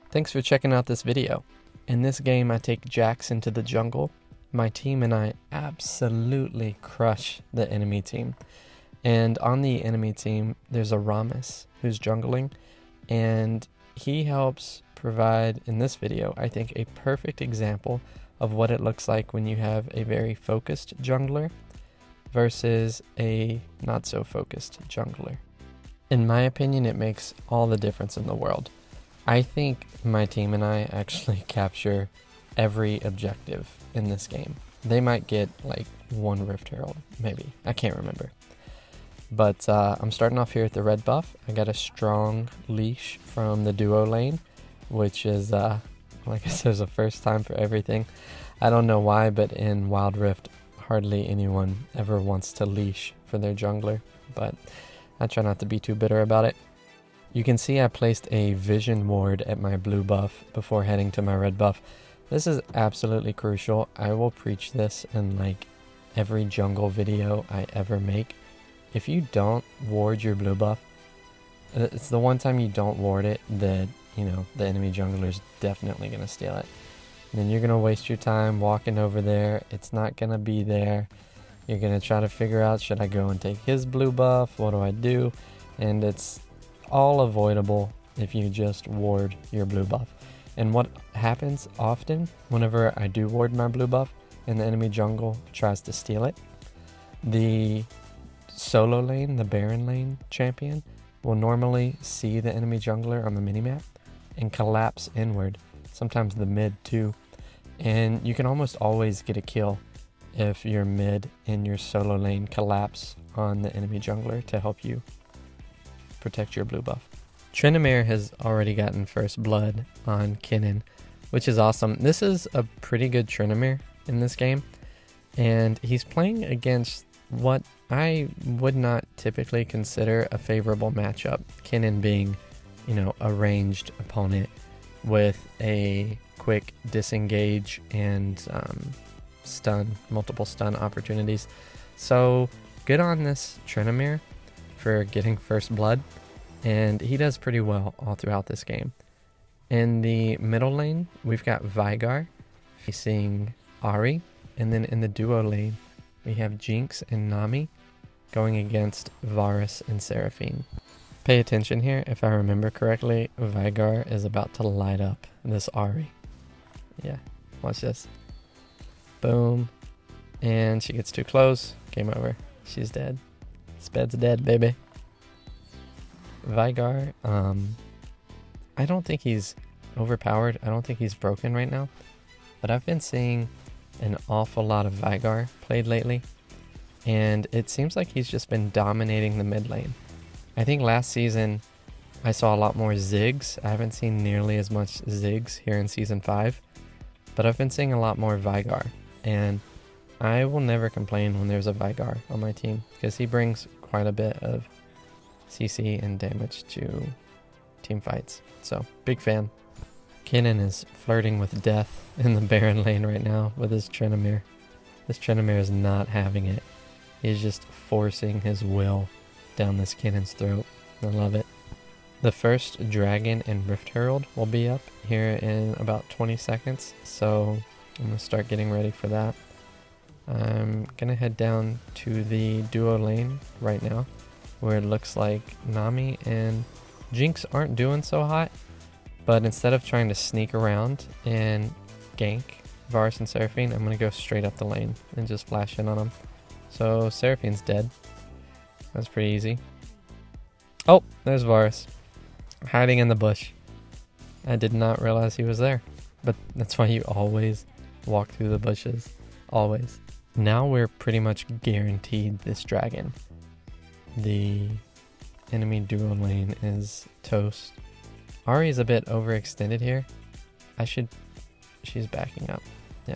Thanks for checking out this video. In this game, I take Jax into the jungle. My team and I absolutely crush the enemy team. And on the enemy team, there's a Ramus who's jungling, and he helps provide, in this video, I think a perfect example of what it looks like when you have a very focused jungler versus a not so focused jungler. In my opinion, it makes all the difference in the world. I think my team and I actually capture every objective in this game. They might get like one Rift Herald, maybe. I can't remember. But I'm starting off here at the red buff. I got a strong leash from the duo lane, which is, like I said, is the first time for everything. I don't know why, but in Wild Rift, hardly anyone ever wants to leash for their jungler. But I try not to be too bitter about it. You can see I placed a vision ward at my blue buff before heading to my red buff. This is absolutely crucial. I will preach this in like every jungle video I ever make. If you don't ward your blue buff, it's the one time you don't ward it that, you know, the enemy jungler is definitely going to steal it. And then you're going to waste your time walking over there. It's not going to be there. You're going to try to figure out, should I go and take his blue buff? What do I do? And it's all avoidable if you just ward your blue buff. And what happens often whenever I do ward my blue buff and the enemy jungle tries to steal it, the solo lane, the Baron lane champion, will normally see the enemy jungler on the minimap and collapse inward, sometimes the mid too. And you can almost always get a kill if your mid and your solo lane collapse on the enemy jungler to help you protect your blue buff. Tryndamere has already gotten first blood on Kennen, which is awesome. This is a pretty good Tryndamere in this game, and he's playing against what I would not typically consider a favorable matchup. Kennen being, you know, a ranged opponent with a quick disengage and stun, multiple stun opportunities. So good on this Tryndamere for getting first blood, and he does pretty well all throughout this game. In the middle lane, we've got Veigar facing Ahri, and then in the duo lane, we have Jinx and Nami going against Varus and Seraphine. Pay attention here. If I remember correctly, Veigar is about to light up this Ahri. Yeah, watch this. Boom. And she gets too close. Game over. She's dead. Sped's dead, baby. Veigar, I don't think he's overpowered. I don't think he's broken right now. But I've been seeing an awful lot of Veigar played lately, and it seems like he's just been dominating the mid lane. I think last season I saw a lot more Ziggs. I haven't seen nearly as much Ziggs here in Season 5, but I've been seeing a lot more Veigar, and I will never complain when there's a Veigar on my team because he brings quite a bit of CC and damage to team fights. So, big fan. Kennen is flirting with death in the Baron lane right now with his Tryndamere. This Tryndamere is not having it. He's just forcing his will down this Kennen's throat. I love it. The first Dragon and Rift Herald will be up here in about 20 seconds, so I'm going to start getting ready for that. I'm going to head down to the duo lane right now, where it looks like Nami and Jinx aren't doing so hot. But instead of trying to sneak around and gank Varus and Seraphine, I'm going to go straight up the lane and just flash in on them. So Seraphine's dead. That's pretty easy. Oh, there's Varus. Hiding in the bush. I did not realize he was there. But that's why you always walk through the bushes. Always. Now we're pretty much guaranteed this dragon. The enemy duo lane is toast. Ahri is a bit overextended here. She's backing up. Yeah.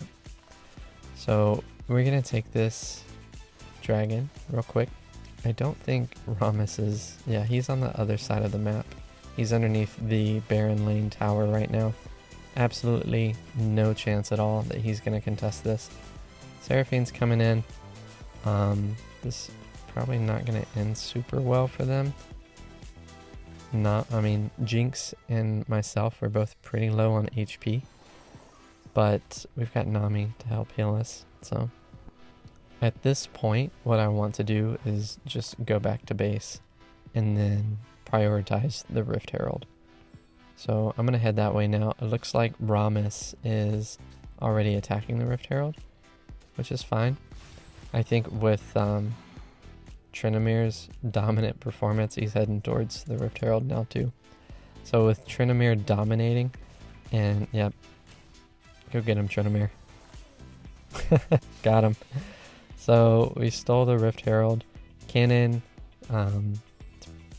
So we're going to take this dragon real quick. I don't think Ramus is... Yeah, he's on the other side of the map. He's underneath the Baron lane tower right now. Absolutely no chance at all that he's going to contest this. Seraphine's coming in. This is probably not going to end super well for them. Jinx and myself were both pretty low on HP, but we've got Nami to help heal us. So at this point, what I want to do is just go back to base and then prioritize the Rift Herald. So I'm going to head that way now. It looks like Ramus is already attacking the Rift Herald, which is fine. I think with Trinamir's dominant performance, he's heading towards the Rift Herald now too. So with Trinamir dominating, and yep, go get him, Trinamir. Got him. So we stole the Rift Herald. Cannon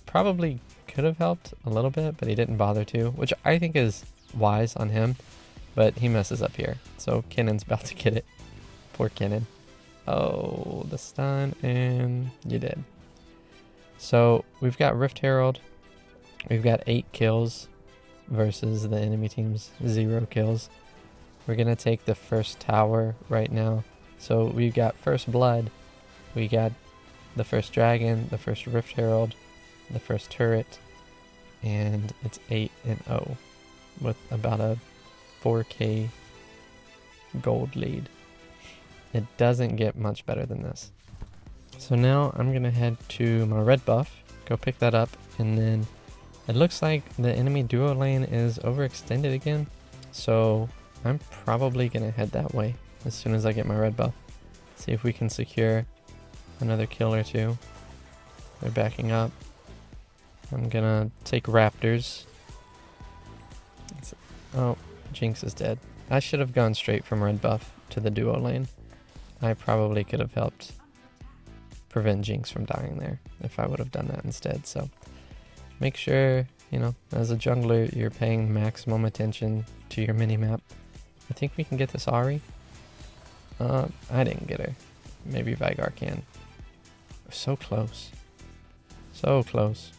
probably could have helped a little bit, but he didn't bother to, which I think is wise on him, but he messes up here. So Cannon's about to get it. Poor Cannon. Oh, the stun, and you did. So we've got Rift Herald. We've got 8 kills versus the enemy team's 0 kills. We're going to take the first tower right now. So we've got first blood. We got the first dragon, the first Rift Herald, the first turret, and it's 8-0 with about a 4k gold lead. It doesn't get much better than this. So now I'm going to head to my red buff, go pick that up, and then it looks like the enemy duo lane is overextended again. So I'm probably going to head that way as soon as I get my red buff. See if we can secure another kill or two. They're backing up. I'm going to take Raptors. Oh, Jinx is dead. I should have gone straight from red buff to the duo lane. I probably could have helped prevent Jinx from dying there if I would have done that instead. So make sure, as a jungler, you're paying maximum attention to your minimap. I think we can get this Ahri. I didn't get her. Maybe Veigar can. So close. So close.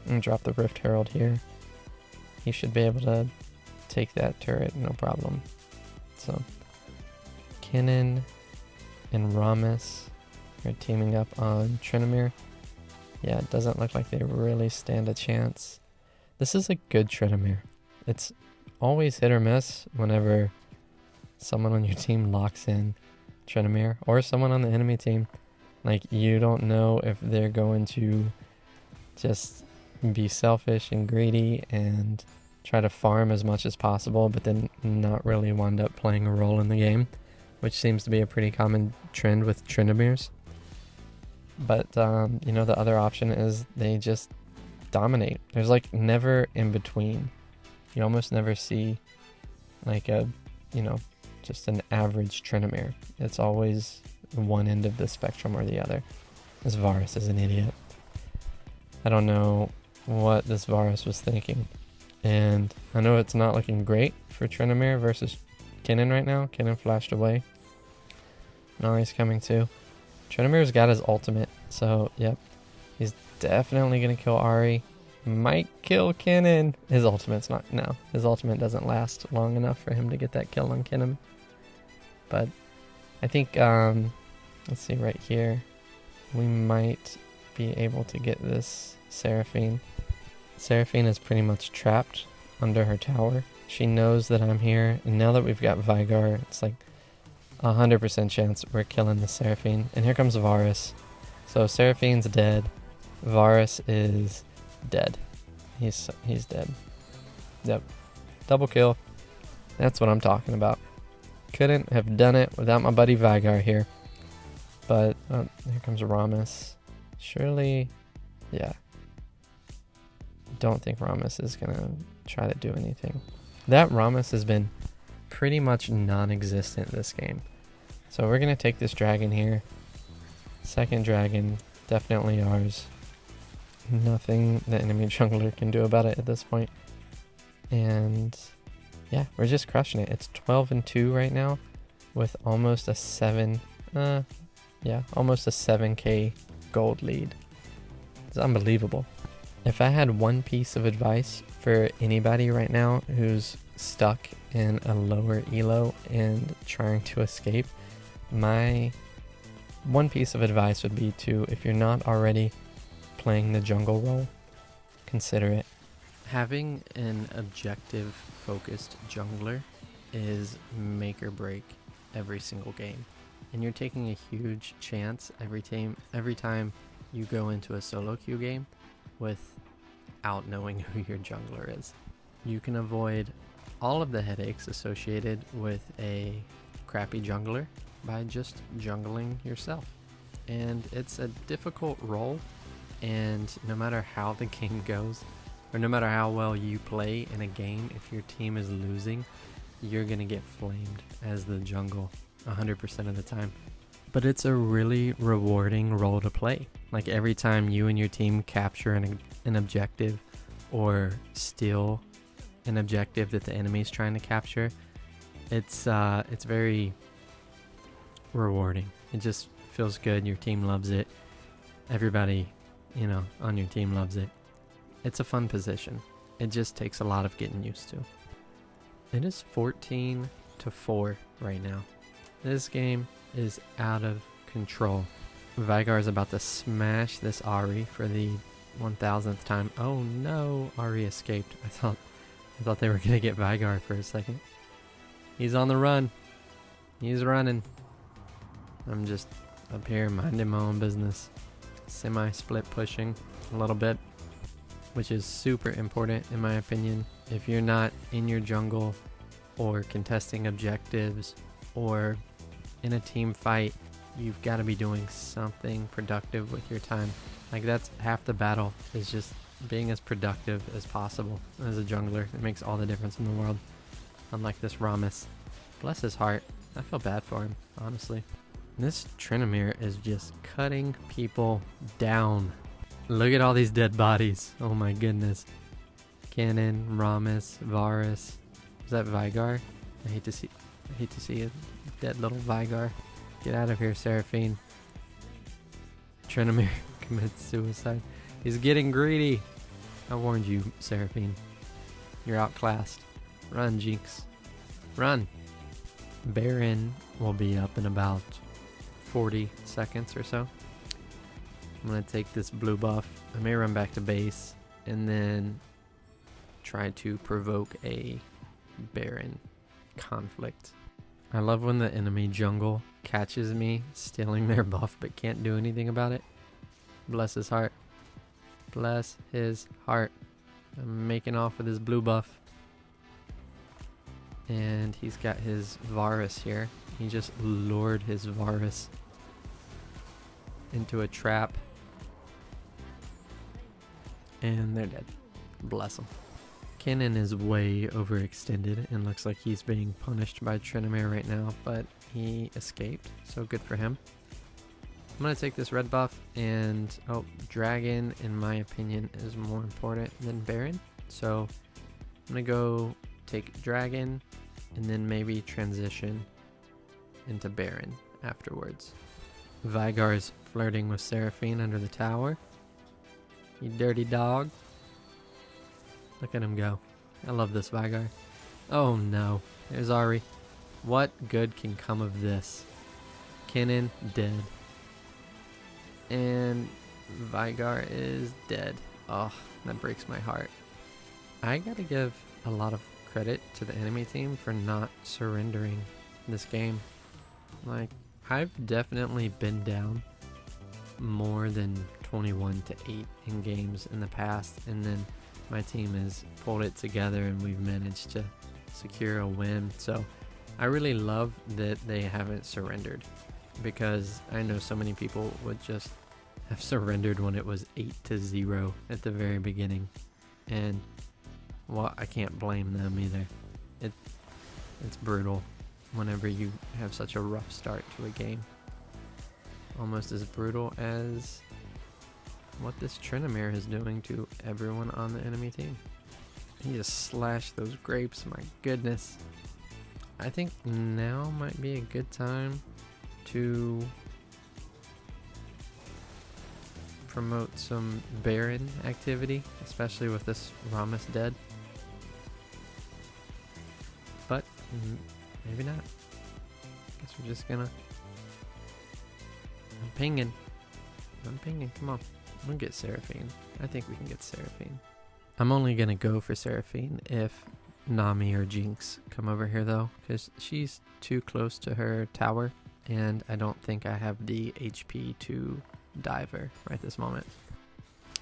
I'm gonna drop the Rift Herald here. He should be able to take that turret, no problem. So, Cannon and Ramus are teaming up on Trinamir. Yeah, it doesn't look like they really stand a chance. This is a good Trinamir. It's always hit or miss whenever someone on your team locks in Trinamir, or someone on the enemy team. Like, you don't know if they're going to just be selfish and greedy and try to farm as much as possible, but then not really wind up playing a role in the game, which seems to be a pretty common trend with Trinamirs. But, the other option is they just dominate. There's like never in between. You almost never see like just an average Trinamir. It's always one end of the spectrum or the other. This Varus is an idiot. I don't know what this Varus was thinking. And I know it's not looking great for Trinamir versus Kinnan right now. Kinnan flashed away. Now he's coming too. Trinamir's got his ultimate, so yep. He's definitely going to kill Ahri. Might kill Kinnan. His ultimate's not, no. His ultimate doesn't last long enough for him to get that kill on Kinnan. But I think, let's see right here. We might be able to get this Seraphine. Seraphine is pretty much trapped under her tower. She knows that I'm here, and now that we've got Veigar, it's like 100% chance we're killing the Seraphine. And here comes Varus. So Seraphine's dead. Varus is dead. He's dead. Yep. Double kill. That's what I'm talking about. Couldn't have done it without my buddy Veigar here. But here comes Ramus. Surely, yeah. Don't think Ramus is gonna try to do anything. That Ramus has been pretty much non-existent this game. So we're gonna take this dragon here. Second dragon, definitely ours. Nothing the enemy jungler can do about it at this point. And yeah, we're just crushing it. It's 12-2 right now with almost a 7k gold lead. It's unbelievable. If I had one piece of advice for anybody right now who's stuck in a lower elo and trying to escape, my one piece of advice would be to, if you're not already, playing the jungle role, consider it. Having an objective-focused jungler is make or break every single game. And you're taking a huge chance every time you go into a solo queue game without knowing who your jungler is. You can avoid all of the headaches associated with a crappy jungler by just jungling yourself. And it's a difficult role, and no matter how the game goes, or no matter how well you play in a game, if your team is losing, you're gonna get flamed as the jungle 100% of the time. But it's a really rewarding role to play. Like every time you and your team capture an objective or steal an objective that the enemy's trying to capture, it's very rewarding. It just feels good. Your team loves it. Everybody, on your team loves it. It's a fun position. It just takes a lot of getting used to. It is 14-4 right now. This game is out of control. Veigar is about to smash this Ahri for the 1000th time. Oh no, Ahri escaped. I thought they were gonna get Veigar for a second. He's on the run. He's running. I'm just up here minding my own business. Semi-split pushing a little bit, which is super important in my opinion. If you're not in your jungle or contesting objectives or in a team fight, you've got to be doing something productive with your time. Like that's half the battle, is just being as productive as possible as a jungler. It makes all the difference in the world. Unlike this Rammus. Bless his heart. I feel bad for him, honestly. This Tryndamere is just cutting people down. Look at all these dead bodies. Oh my goodness. Cannon, Rammus, Varus. Is that Veigar? I hate to see a dead little Veigar. Get out of here, Seraphine. Tryndamere commits suicide. He's getting greedy. I warned you, Seraphine. You're outclassed. Run, Jinx. Run. Baron will be up in about 40 seconds or so. I'm going to take this blue buff. I may run back to base and then try to provoke a Baron conflict. I love when the enemy jungle catches me stealing their buff but can't do anything about it. Bless his heart. Bless his heart. I'm making off with his blue buff. And he's got his Varus here. He just lured his Varus into a trap. And they're dead. Bless them. Cannon is way overextended and looks like he's being punished by Tryndamere right now, but he escaped, so good for him. I'm going to take this red buff and, Dragon, in my opinion, is more important than Baron. So I'm going to go take Dragon and then maybe transition into Baron afterwards. Veigar is flirting with Seraphine under the tower. You dirty dog. Look at him go. I love this Veigar. Oh no. There's Ahri. What good can come of this? Cannon dead. And Veigar is dead. Oh, that breaks my heart. I gotta give a lot of credit to the enemy team for not surrendering this game. Like, I've definitely been down more than 21-8 in games in the past, and then my team has pulled it together and we've managed to secure a win. So I really love that they haven't surrendered, because I know so many people would just have surrendered when it was 8-0 at the very beginning, and well, I can't blame them either. It's brutal whenever you have such a rough start to a game. Almost as brutal as what this Tryndamere is doing to everyone on the enemy team. He just slashed those grapes, my goodness. I think now might be a good time to promote some Baron activity, especially with this Rammus dead. But maybe not. Guess we're just gonna... I'm pinging, come on. We'll get Seraphine. I think we can get Seraphine. I'm only going to go for Seraphine if Nami or Jinx come over here though, because she's too close to her tower, and I don't think I have the HP to dive her right this moment.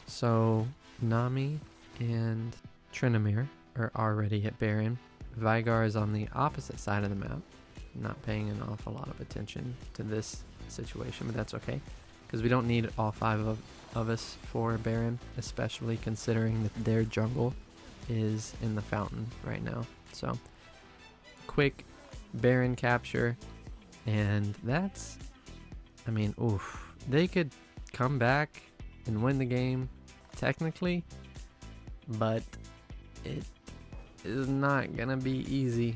So Nami and Tryndamere are already at Baron. Veigar is on the opposite side of the map. Not paying an awful lot of attention to this situation, but that's okay, because we don't need all 5 of us for Baron, especially considering that their jungle is in the fountain right now. So quick Baron capture, and that's, I mean, oof, they could come back and win the game technically, but it is not gonna be easy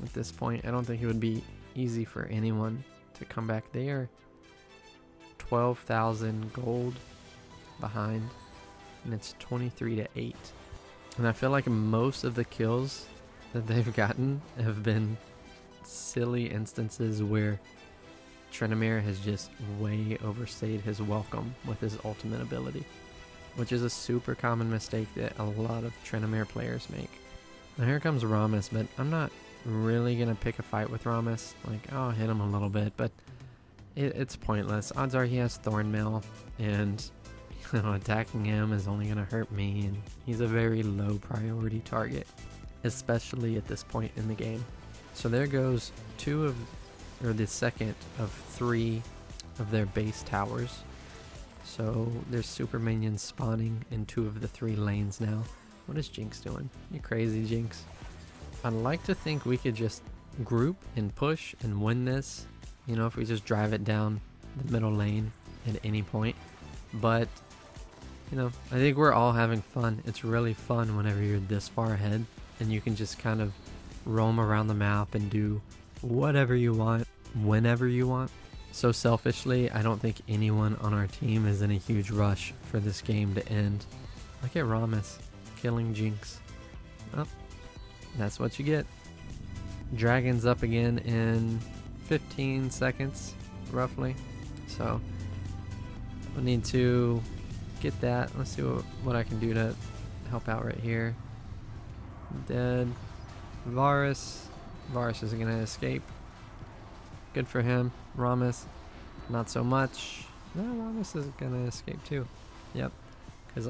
at this point. I don't think it would be easy for anyone to come back. They are 12,000 gold behind, and it's 23-8. And I feel like most of the kills that they've gotten have been silly instances where Tryndamere has just way overstayed his welcome with his ultimate ability, which is a super common mistake that a lot of Tryndamere players make. Now here comes Rammus, but I'm not really going to pick a fight with Rammus. Like, I'll hit him a little bit, but it's pointless. Odds are he has Thornmail, and attacking him is only going to hurt me, and he's a very low priority target, especially at this point in the game. So there goes the second of 3 of their base towers. So there's super minions spawning in 2 of the 3 lanes now. What is Jinx doing? You crazy, Jinx. I'd like to think we could just group and push and win this, you know, if we just drive it down the middle lane at any point. But, you know, I think we're all having fun. It's really fun whenever you're this far ahead and you can just kind of roam around the map and do whatever you want, whenever you want. So selfishly, I don't think anyone on our team is in a huge rush for this game to end. Look at Rammus killing Jinx. Oh, that's what you get. Dragon's up again in 15 seconds, roughly. So we need to get that. Let's see what I can do to help out right here. Dead. Varus isn't gonna escape. Good for him. Rammus, not so much. No, Rammus is gonna escape too. Yep, because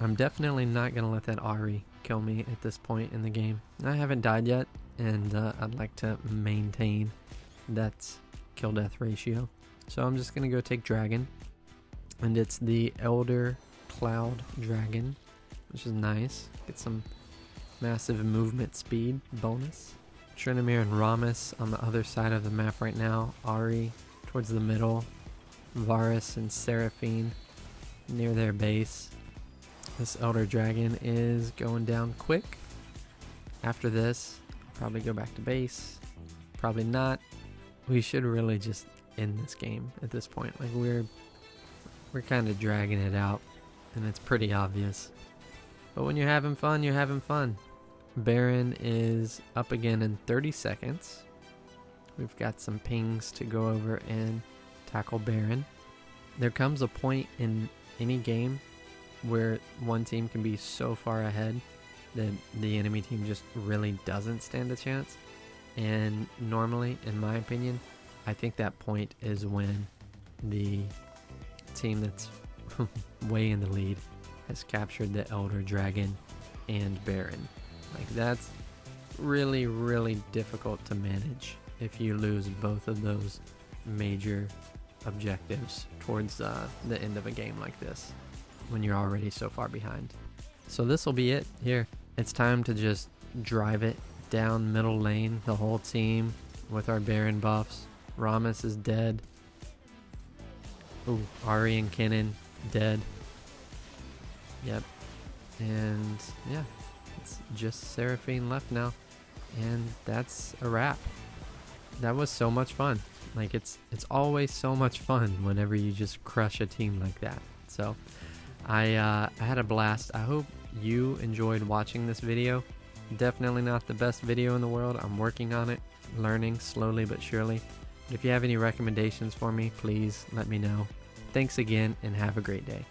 I'm definitely not gonna let that Ahri kill me at this point in the game. I haven't died yet, and I'd like to maintain that kill death ratio. So I'm just gonna go take Dragon, and it's the Elder Cloud Dragon, which is nice. Get some massive movement speed bonus. Tryndamere and Rammus on the other side of the map right now. Ahri towards the middle. Varus and Seraphine near their base. This Elder Dragon is going down quick. After this, probably go back to base. Probably not. We should really just end this game at this point. Like we're kind of dragging it out, and it's pretty obvious. But when you're having fun, you're having fun. Baron is up again in 30 seconds. We've got some pings to go over and tackle Baron. There comes a point in any game where one team can be so far ahead that the enemy team just really doesn't stand a chance. And normally, in my opinion, I think that point is when the team that's way in the lead has captured the Elder Dragon and Baron. Like that's really, really difficult to manage if you lose both of those major objectives towards the end of a game like this when you're already so far behind. So this will be it here. It's time to just drive it down middle lane, the whole team with our Baron buffs. Rammus is dead. Ooh, Ahri and Kennen dead. Yep. And yeah, it's just Seraphine left now, and that's a wrap. That was so much fun. Like it's always so much fun whenever you just crush a team like that. So I had a blast. I hope you enjoyed watching this video. Definitely not the best video in the world. I'm working on it, learning slowly but surely. But if you have any recommendations for me, please let me know. Thanks again, and have a great day.